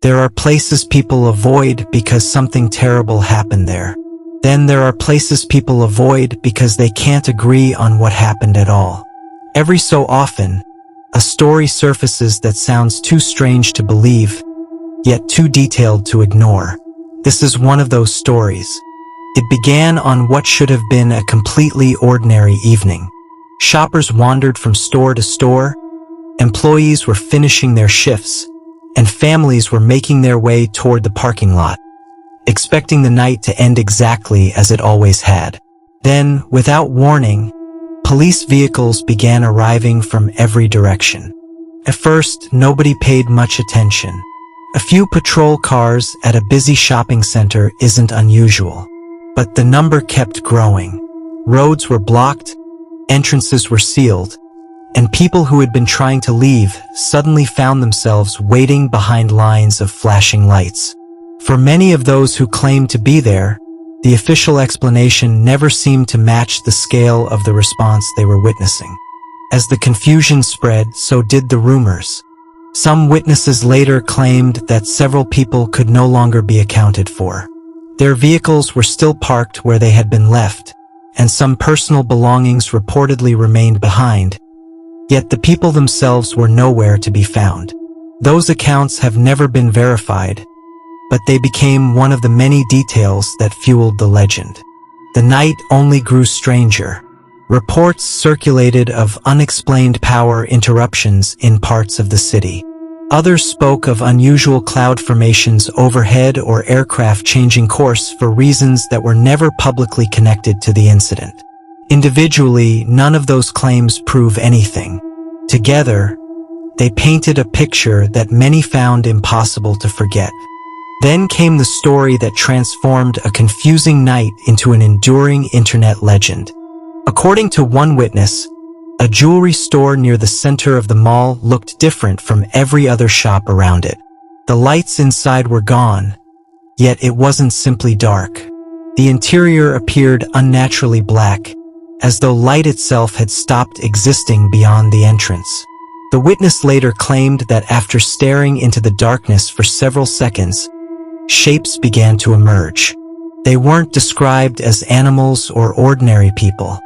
There are places people avoid because something terrible happened there. Then there are places people avoid because they can't agree on what happened at all. Every so often, a story surfaces that sounds too strange to believe, yet too detailed to ignore. This is one of those stories. It began on what should have been a completely ordinary evening. Shoppers wandered from store to store, employees were finishing their shifts, and families were making their way toward the parking lot, expecting the night to end exactly as it always had. Then, without warning, police vehicles began arriving from every direction. At first, nobody paid much attention. A few patrol cars at a busy shopping center isn't unusual. But the number kept growing. Roads were blocked, entrances were sealed, and people who had been trying to leave suddenly found themselves waiting behind lines of flashing lights. For many of those who claimed to be there, the official explanation never seemed to match the scale of the response they were witnessing. As the confusion spread, so did the rumors. Some witnesses later claimed that several people could no longer be accounted for. Their vehicles were still parked where they had been left, and some personal belongings reportedly remained behind, yet the people themselves were nowhere to be found. Those accounts have never been verified, but they became one of the many details that fueled the legend. The night only grew stranger. Reports circulated of unexplained power interruptions in parts of the city. Others spoke of unusual cloud formations overhead or aircraft changing course for reasons that were never publicly connected to the incident. Individually, none of those claims prove anything. Together, they painted a picture that many found impossible to forget. Then came the story that transformed a confusing night into an enduring internet legend. According to one witness, a jewelry store near the center of the mall looked different from every other shop around it. The lights inside were gone, yet it wasn't simply dark. The interior appeared unnaturally black, as though light itself had stopped existing beyond the entrance. The witness later claimed that after staring into the darkness for several seconds, shapes began to emerge. They weren't described as animals or ordinary people.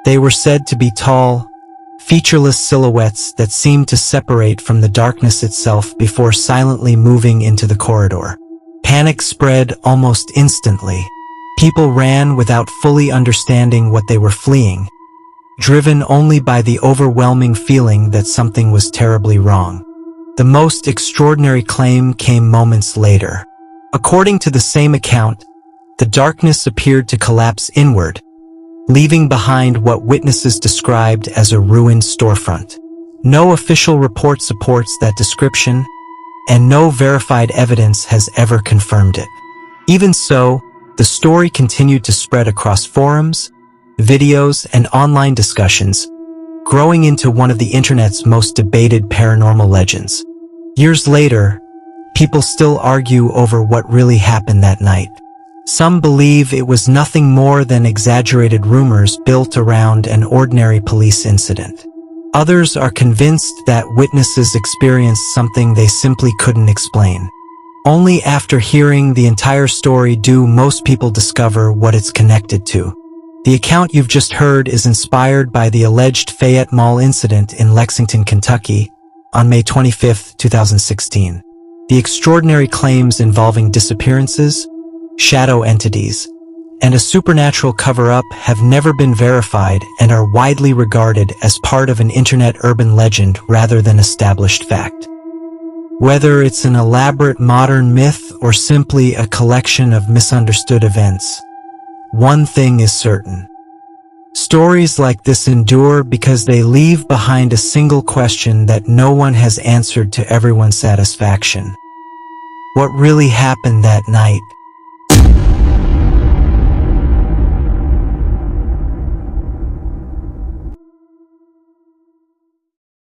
They were said to be tall, featureless silhouettes that seemed to separate from the darkness itself before silently moving into the corridor. Panic spread almost instantly. People ran without fully understanding what they were fleeing, driven only by the overwhelming feeling that something was terribly wrong. The most extraordinary claim came moments later. According to the same account, the darkness appeared to collapse inward, leaving behind what witnesses described as a ruined storefront. No official report supports that description, and no verified evidence has ever confirmed it. Even so, the story continued to spread across forums, videos, and online discussions, growing into one of the internet's most debated paranormal legends. Years later, people still argue over what really happened that night. Some believe it was nothing more than exaggerated rumors built around an ordinary police incident. Others are convinced that witnesses experienced something they simply couldn't explain. Only after hearing the entire story do most people discover what it's connected to. The account you've just heard is inspired by the alleged Fayette Mall incident in Lexington, Kentucky, on May 25, 2016. The extraordinary claims involving disappearances, shadow entities, and a supernatural cover-up have never been verified and are widely regarded as part of an internet urban legend rather than established fact. Whether it's an elaborate modern myth or simply a collection of misunderstood events, one thing is certain. Stories like this endure because they leave behind a single question that no one has answered to everyone's satisfaction. What really happened that night?